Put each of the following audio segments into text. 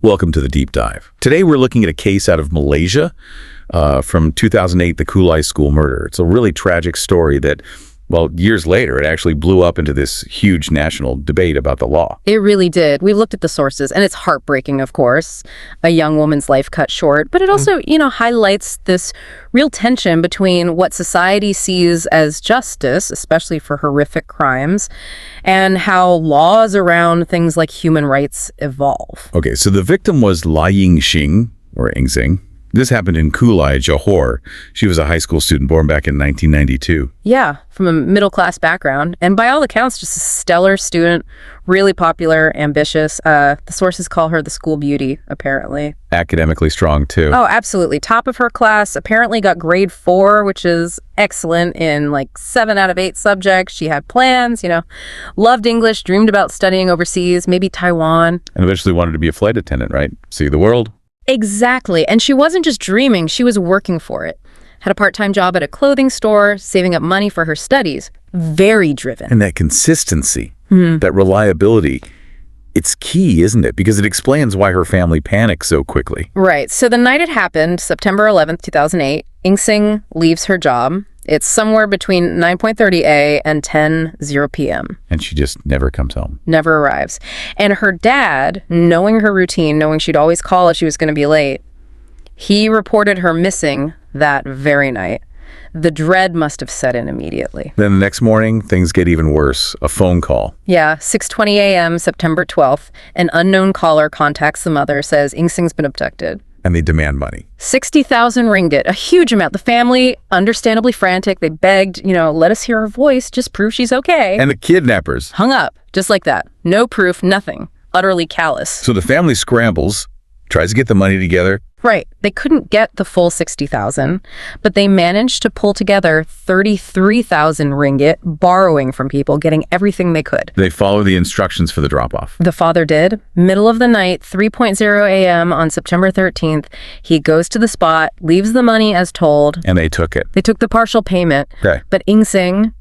Welcome to the Deep Dive. Today we're looking at a case out of Malaysia from 2008, the Kulai School murder. It's a really tragic story that, well, years later, it actually blew up into this huge national debate about the law. It really did. We looked at the sources, and it's heartbreaking, of course. A young woman's life cut short, but it also, highlights this real tension between what society sees as justice, especially for horrific crimes, and how laws around things like human rights evolve. Okay, so the victim was Lai Ying Xin, or Ying Xing. This happened in Kulai, Johor. She was a high school student born back in 1992. Yeah, from a middle-class background, and by all accounts, just a stellar student, really popular, ambitious. The sources call her the school beauty, apparently. Academically strong, too. Oh, absolutely. Top of her class, apparently got grade 4, which is excellent in like 7 out of 8 subjects. She had plans, loved English, dreamed about studying overseas, maybe Taiwan. And eventually wanted to be a flight attendant, right? See the world. Exactly. And she wasn't just dreaming, she was working for it. Had a part-time job at a clothing store, saving up money for her studies. Very driven. And that consistency, that reliability, it's key, isn't it? Because it explains why her family panicked so quickly. Right. So the night it happened, September 11th, 2008, Ying Xing leaves her job. It's somewhere between 9:30 a and 10:00 p.m. And she just never comes home. Never arrives. And her dad, knowing her routine, knowing she'd always call if she was going to be late, he reported her missing that very night. The dread must have set in immediately. Then the next morning, things get even worse. A phone call. Yeah, 6:20 a.m., September 12th, an unknown caller contacts the mother, says Ying Xing's been abducted. And they demand money. 60,000 ringgit, a huge amount. The family, understandably frantic, they begged, let us hear her voice, just prove she's okay. And the kidnappers hung up, just like that. No proof, nothing. Utterly callous. So the family scrambles, tries to get the money together. Right. They couldn't get the full 60,000, but they managed to pull together 33,000 ringgit, borrowing from people, getting everything they could. They follow the instructions for the drop-off. The father did. Middle of the night, 3:00 a.m. on September 13th, he goes to the spot, leaves the money as told. And they took it. They took the partial payment. Okay. But Ying Xing,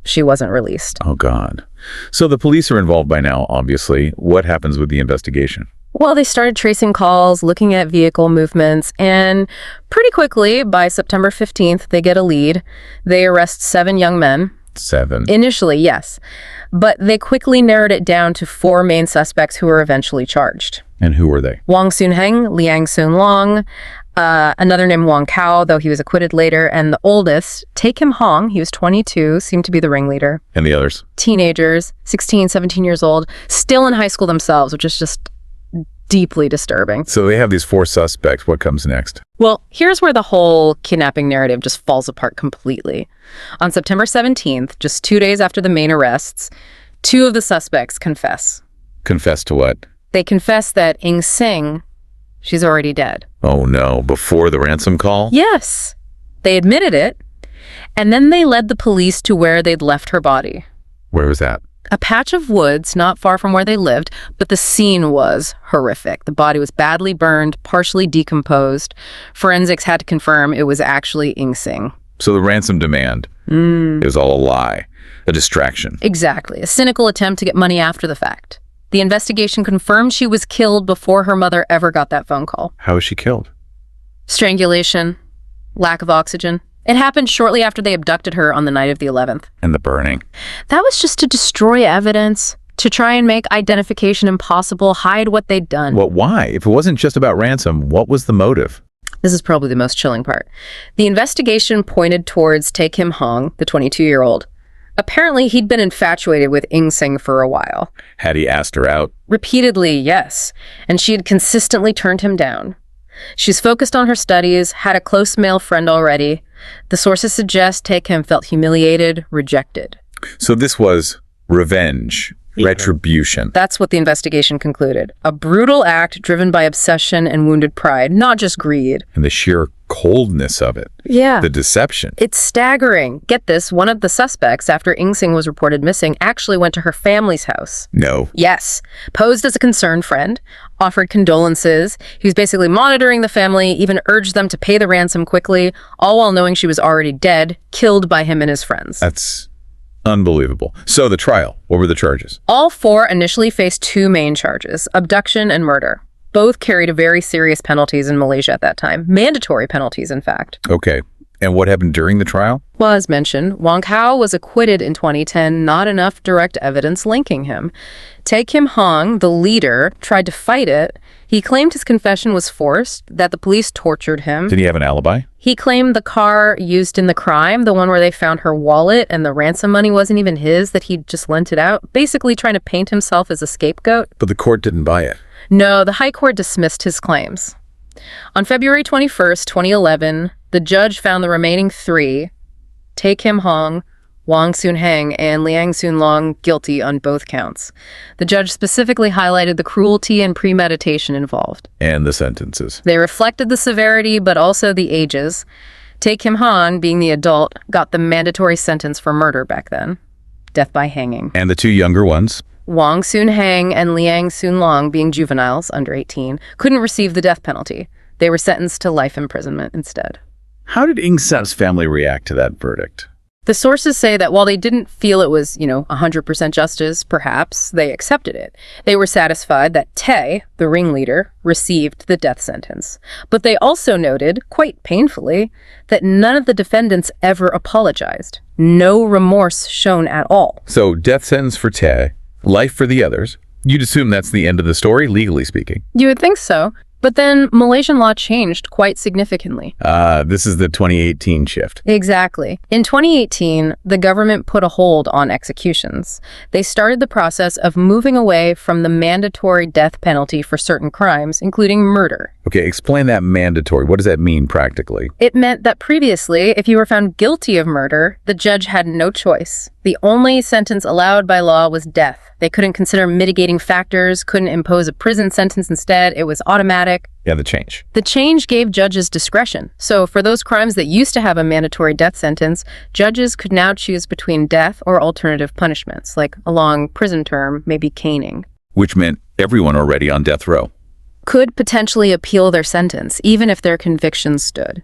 she wasn't released. Oh, God. So the police are involved by now, obviously. What happens with the investigation? Well, they started tracing calls, looking at vehicle movements, and pretty quickly, by September 15th, they get a lead. They arrest 7 young men. 7? Initially, yes. But they quickly narrowed it down to 4 main suspects who were eventually charged. And who were they? Wang Sunheng, Liang Sun Long, another named Wang Kao, though he was acquitted later, and the oldest, Take Him Hong, he was 22, seemed to be the ringleader. And the others? Teenagers, 16, 17 years old, still in high school themselves, which is just deeply disturbing. So they have these 4 suspects. What comes next? Well, here's where the whole kidnapping narrative just falls apart completely. On September 17th, just 2 days after the main arrests, 2 of the suspects confess. Confess to what? They confess that Ying Xing, she's already dead. Oh no, before the ransom call? Yes. They admitted it, and then they led the police to where they'd left her body. Where was that? A patch of woods not far from where they lived, but the scene was horrific. The body was badly burned, partially decomposed. Forensics had to confirm it was actually Ying Xing. So the ransom demand, it was all a lie, a distraction. Exactly. A cynical attempt to get money after the fact. The investigation confirmed she was killed before her mother ever got that phone call. How was she killed? Strangulation, lack of oxygen. It happened shortly after they abducted her on the night of the 11th. And the burning. That was just to destroy evidence, to try and make identification impossible, hide what they'd done. Well, why? If it wasn't just about ransom, what was the motive? This is probably the most chilling part. The investigation pointed towards Take Him Hong, the 22-year-old. Apparently, he'd been infatuated with Ying Xing for a while. Had he asked her out? Repeatedly, yes. And she had consistently turned him down. She's focused on her studies, had a close male friend already. The sources suggest Take Him felt humiliated, rejected. So this was revenge, retribution. That's what the investigation concluded. A brutal act driven by obsession and wounded pride, not just greed. And the sheer coldness of it. Yeah. The deception. It's staggering. Get this, one of the suspects, after Ying Xing was reported missing, actually went to her family's house. No. Yes. Posed as a concerned friend, offered condolences. He was basically monitoring the family, even urged them to pay the ransom quickly, all while knowing she was already dead, killed by him and his friends. That's unbelievable. So the trial, what were the charges? All 4 initially faced 2 main charges, abduction and murder. Both carried very serious penalties in Malaysia at that time. Mandatory penalties, in fact. Okay. And what happened during the trial? Well, as mentioned, Wong Hao was acquitted in 2010, not enough direct evidence linking him. Tae Kim Hong, the leader, tried to fight it. He claimed his confession was forced, that the police tortured him. Did he have an alibi? He claimed the car used in the crime, the one where they found her wallet and the ransom money wasn't even his, that he'd just lent it out, basically trying to paint himself as a scapegoat. But the court didn't buy it. No, the High Court dismissed his claims. On February 21st, 2011, the judge found the remaining three, Tae Kim Hong, Wang Soon-heng, and Liang Soon-long, guilty on both counts. The judge specifically highlighted the cruelty and premeditation involved. And the sentences. They reflected the severity, but also the ages. Tae Kim Hong, being the adult, got the mandatory sentence for murder back then. Death by hanging. And the two younger ones? Wang Soon-heng and Liang Soon-long, being juveniles, under 18, couldn't receive the death penalty. They were sentenced to life imprisonment instead. How did Ying Xing's family react to that verdict? The sources say that while they didn't feel it was, 100% justice, perhaps, they accepted it. They were satisfied that Tae, the ringleader, received the death sentence. But they also noted, quite painfully, that none of the defendants ever apologized. No remorse shown at all. So, death sentence for Tae, life for the others. You'd assume that's the end of the story, legally speaking. You would think so. But then Malaysian law changed quite significantly. This is the 2018 shift. Exactly. In 2018, the government put a hold on executions. They started the process of moving away from the mandatory death penalty for certain crimes, including murder. Okay, explain that mandatory. What does that mean practically? It meant that previously, if you were found guilty of murder, the judge had no choice. The only sentence allowed by law was death. They couldn't consider mitigating factors, couldn't impose a prison sentence instead. It was automatic. Yeah, the change. The change gave judges discretion. So for those crimes that used to have a mandatory death sentence, judges could now choose between death or alternative punishments, like a long prison term, maybe caning. Which meant everyone already on death row Could potentially appeal their sentence, even if their conviction stood.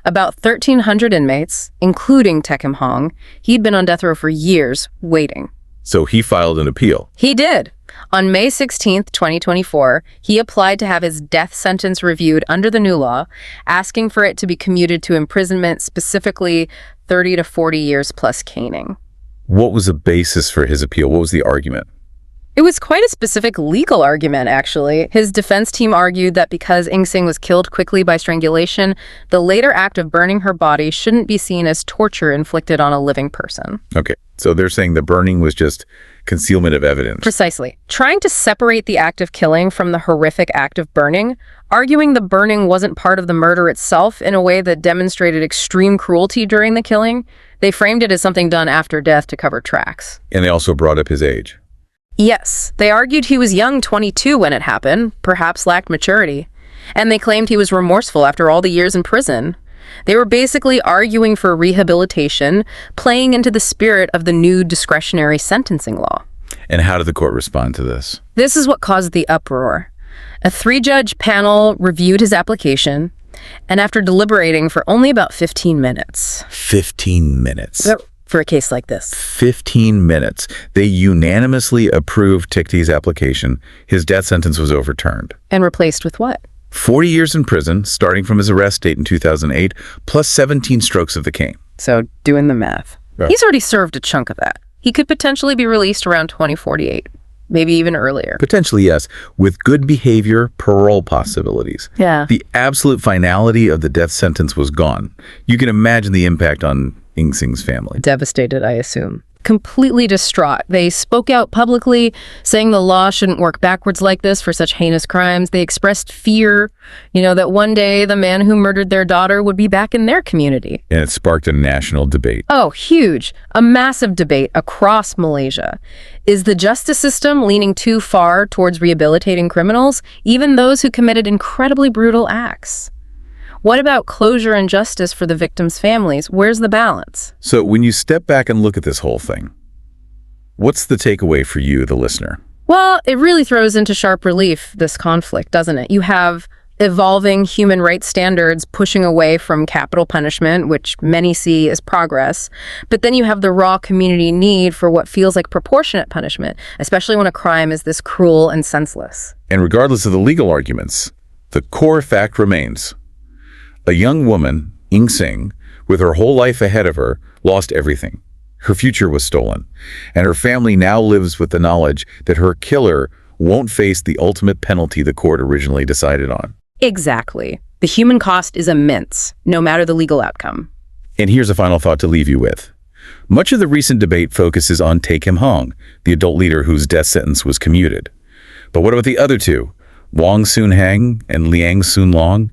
About 1,300 inmates, including Tae Kim Hong, he'd been on death row for years, waiting. So he filed an appeal. He did. On May 16, 2024, he applied to have his death sentence reviewed under the new law, asking for it to be commuted to imprisonment, specifically 30 to 40 years plus caning. What was the basis for his appeal? What was the argument? It was quite a specific legal argument, actually. His defense team argued that because Ying Xing was killed quickly by strangulation, the later act of burning her body shouldn't be seen as torture inflicted on a living person. Okay, so they're saying the burning was just concealment of evidence. Precisely. Trying to separate the act of killing from the horrific act of burning, arguing the burning wasn't part of the murder itself in a way that demonstrated extreme cruelty during the killing, they framed it as something done after death to cover tracks. And they also brought up his age. Yes, they argued he was young, 22 when it happened, perhaps lacked maturity. And they claimed he was remorseful after all the years in prison. They were basically arguing for rehabilitation, playing into the spirit of the new discretionary sentencing law. And how did the court respond to this? This is what caused the uproar. A 3-judge panel reviewed his application, and after deliberating for only about 15 minutes. 15 minutes. For a case like this. 15 minutes. They unanimously approved Tikti's application. His death sentence was overturned. And replaced with what? 40 years in prison, starting from his arrest date in 2008, plus 17 strokes of the cane. So, doing the math. Yeah. He's already served a chunk of that. He could potentially be released around 2048, maybe even earlier. Potentially, yes, with good behavior, parole possibilities. Yeah. The absolute finality of the death sentence was gone. You can imagine the impact on Ying Xing's family. Devastated, I assume. Completely distraught. They spoke out publicly, saying the law shouldn't work backwards like this for such heinous crimes. They expressed fear, that one day the man who murdered their daughter would be back in their community. And it sparked a national debate. Oh, huge. A massive debate across Malaysia. Is the justice system leaning too far towards rehabilitating criminals, even those who committed incredibly brutal acts? What about closure and justice for the victims' families? Where's the balance? So when you step back and look at this whole thing, what's the takeaway for you, the listener? Well, it really throws into sharp relief this conflict, doesn't it? You have evolving human rights standards pushing away from capital punishment, which many see as progress. But then you have the raw community need for what feels like proportionate punishment, especially when a crime is this cruel and senseless. And regardless of the legal arguments, the core fact remains. A young woman, Ying Xing, with her whole life ahead of her, lost everything. Her future was stolen, and her family now lives with the knowledge that her killer won't face the ultimate penalty the court originally decided on. Exactly. The human cost is immense, no matter the legal outcome. And here's a final thought to leave you with. Much of the recent debate focuses on Take Him Hong, the adult leader whose death sentence was commuted. But what about the other two, Wong Soon Hang and Liang Soon Long?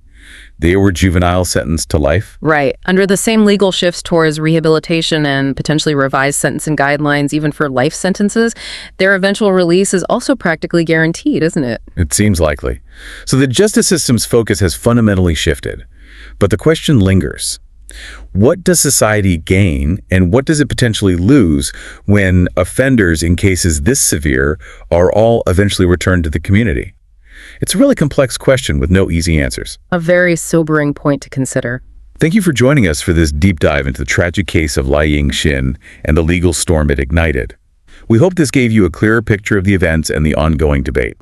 They were juvenile sentenced to life. Right. Under the same legal shifts towards rehabilitation and potentially revised sentencing guidelines, even for life sentences, their eventual release is also practically guaranteed, isn't it? It seems likely. So the justice system's focus has fundamentally shifted. But the question lingers. What does society gain and what does it potentially lose when offenders in cases this severe are all eventually returned to the community? It's a really complex question with no easy answers. A very sobering point to consider. Thank you for joining us for this deep dive into the tragic case of Lai Ying Xin and the legal storm it ignited. We hope this gave you a clearer picture of the events and the ongoing debate.